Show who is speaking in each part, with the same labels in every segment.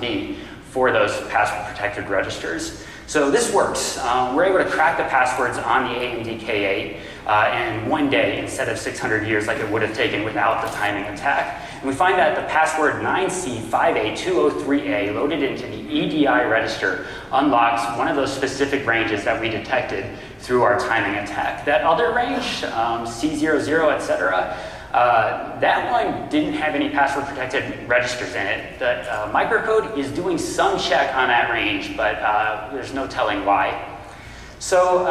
Speaker 1: be for those password protected registers. So this works. We're able to crack the passwords on the AMD K8 in one day instead of 600 years like it would have taken without the timing attack. And we find that the password 9C5A203A loaded into the EDI register unlocks one of those specific ranges that we detected through our timing attack. That other range, C00, etc., that one didn't have any password protected registers in it. The microcode is doing some check on that range, but there's no telling why. So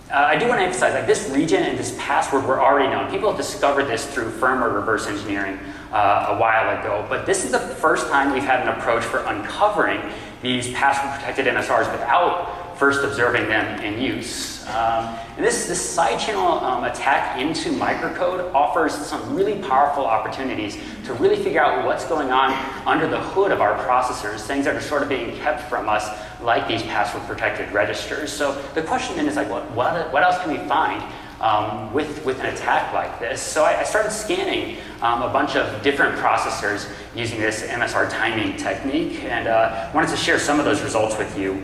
Speaker 1: I do want to emphasize, like, this region and this password were already known. People have discovered this through firmware reverse engineering a while ago, but this is the first time we've had an approach for uncovering these password protected MSRs without first observing them in use. And this side channel attack into microcode offers some really powerful opportunities to really figure out what's going on under the hood of our processors, things that are sort of being kept from us, like these password protected registers. So the question then is, like, what else can we find with an attack like this? So I started scanning a bunch of different processors using this MSR timing technique, and wanted to share some of those results with you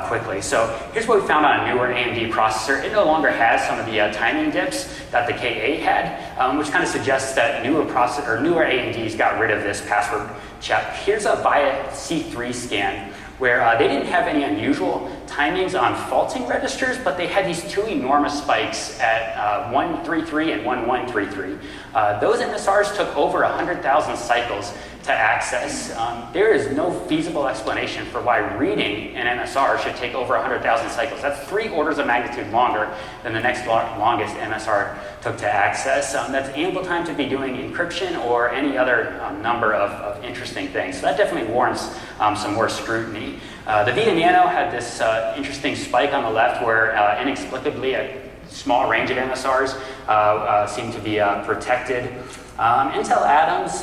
Speaker 1: quickly. So here's what we found on a newer AMD processor. It no longer has some of the timing dips that the K8 had, which kind of suggests that newer AMDs got rid of this password check. Here's a VIA C3 scan where they didn't have any unusual timings on faulting registers, but they had these two enormous spikes at 133 and 1133. Those MSRs took over 100,000 cycles to access. There is no feasible explanation for why reading an MSR should take over 100,000 cycles. That's 3 orders of magnitude longer than the next longest MSR took to access. That's ample time to be doing encryption or any other number of interesting things. So that definitely warrants some more scrutiny. The Vita Nano had this interesting spike on the left where inexplicably a small range of MSRs seem to be protected. Intel Atom's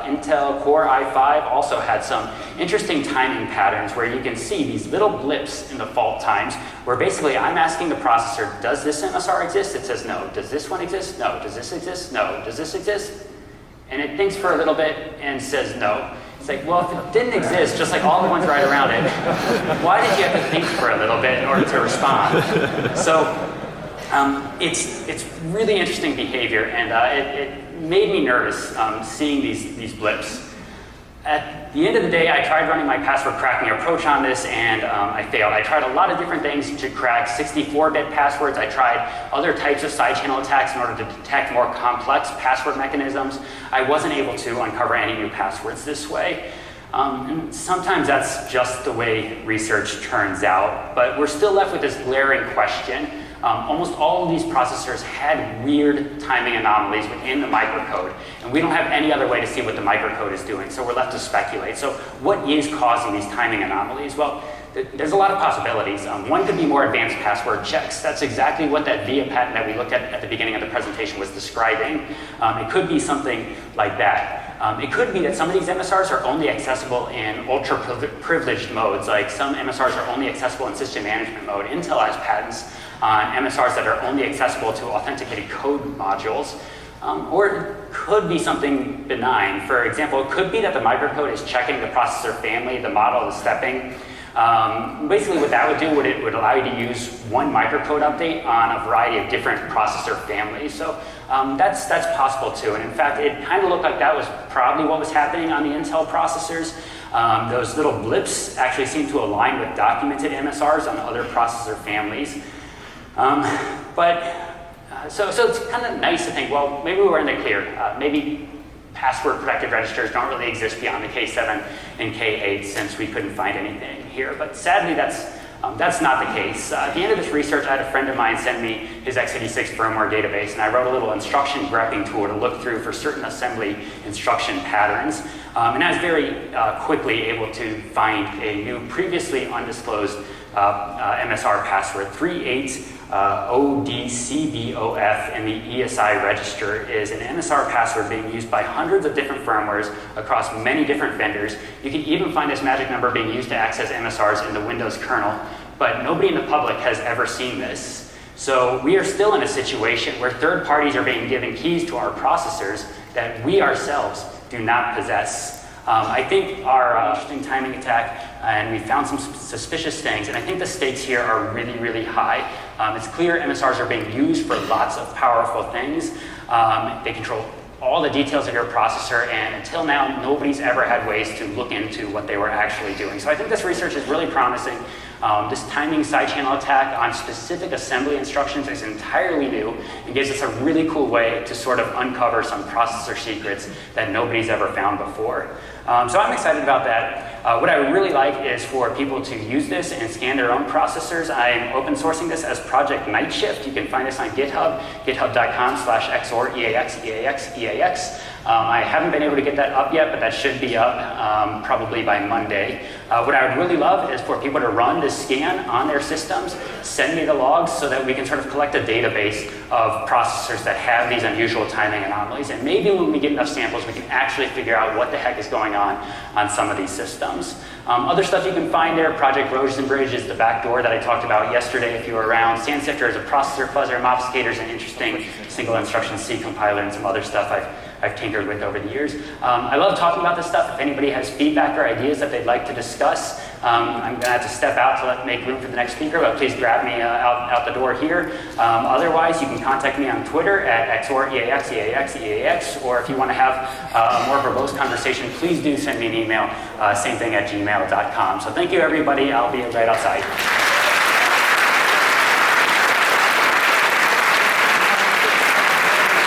Speaker 1: Intel Core i5 also had some interesting timing patterns where you can see these little blips in the fault times where basically I'm asking the processor, does this MSR exist? It says no. Does this one exist? No. Does this exist? No. Does this exist? And it thinks for a little bit and says no. It's like, well, if it didn't exist, just like all the ones right around it, why did you have to think for a little bit in order to respond? So it's really interesting behavior, and it made me nervous seeing these blips. At the end of the day, I tried running my password cracking approach on this, and I failed. I tried a lot of different things to crack 64-bit passwords. I tried other types of side channel attacks in order to detect more complex password mechanisms. I wasn't able to uncover any new passwords this way. And sometimes that's just the way research turns out, but we're still left with this glaring question. Almost all of these processors had weird timing anomalies within the microcode, and we don't have any other way to see what the microcode is doing, so we're left to speculate. So what is causing these timing anomalies? Well, there's a lot of possibilities. One could be more advanced password checks. That's exactly what that VIA patent that we looked at the beginning of the presentation was describing. It could be something like that. It could be that some of these MSRs are only accessible in ultra-privileged modes, like some MSRs are only accessible in system management mode. Intel has patents on MSRs that are only accessible to authenticated code modules. Or it could be something benign. For example, it could be that the microcode is checking the processor family, the model, the stepping. Basically what that would do, it would allow you to use one microcode update on a variety of different processor families. So that's possible too. And in fact, it kind of looked like that was probably what was happening on the Intel processors. Those little blips actually seem to align with documented MSRs on other processor families. So it's kind of nice to think, well, maybe we're in the clear. Maybe password protected registers don't really exist beyond the K7 and K8 since we couldn't find anything here. But sadly, that's not the case. At the end of this research, I had a friend of mine send me his x86 firmware database, and I wrote a little instruction grepping tool to look through for certain assembly instruction patterns. And I was very quickly able to find a new previously undisclosed MSR password. 38ODCBOF in the ESI register is an MSR password being used by hundreds of different firmwares across many different vendors. You can even find this magic number being used to access MSRs in the Windows kernel, but nobody in the public has ever seen this. So we are still in a situation where third parties are being given keys to our processors that we ourselves do not possess. I think our interesting timing attack, and we found some suspicious things, and I think the stakes here are really, really high. It's clear MSRs are being used for lots of powerful things. They control all the details of your processor, and until now, nobody's ever had ways to look into what they were actually doing. So I think this research is really promising. This timing side channel attack on specific assembly instructions is entirely new and gives us a really cool way to sort of uncover some processor secrets that nobody's ever found before. So I'm excited about that. What I would really like is for people to use this and scan their own processors. I'm open sourcing this as Project Night Shift. You can find this on GitHub, github.com/XOR-EAX. I haven't been able to get that up yet, but that should be up probably by Monday. What I would really love is for people to run this scan on their systems, send me the logs so that we can sort of collect a database of processors that have these unusual timing anomalies. And maybe when we get enough samples, we can actually figure out what the heck is going on some of these systems. Other stuff you can find there, Project Rosenbridge is the backdoor that I talked about yesterday if you were around. Sandsifter is a processor fuzzer, Mobfuscator is an interesting single instruction C compiler, and some other stuff I've tinkered with over the years. I love talking about this stuff. If anybody has feedback or ideas that they'd like to discuss, I'm going to have to step out to make room for the next speaker, but please grab me out the door here. Otherwise, you can contact me on Twitter at XOR-EAX, or if you want to have a more verbose conversation, please do send me an email, same thing at gmail.com. So thank you, everybody. I'll be right outside.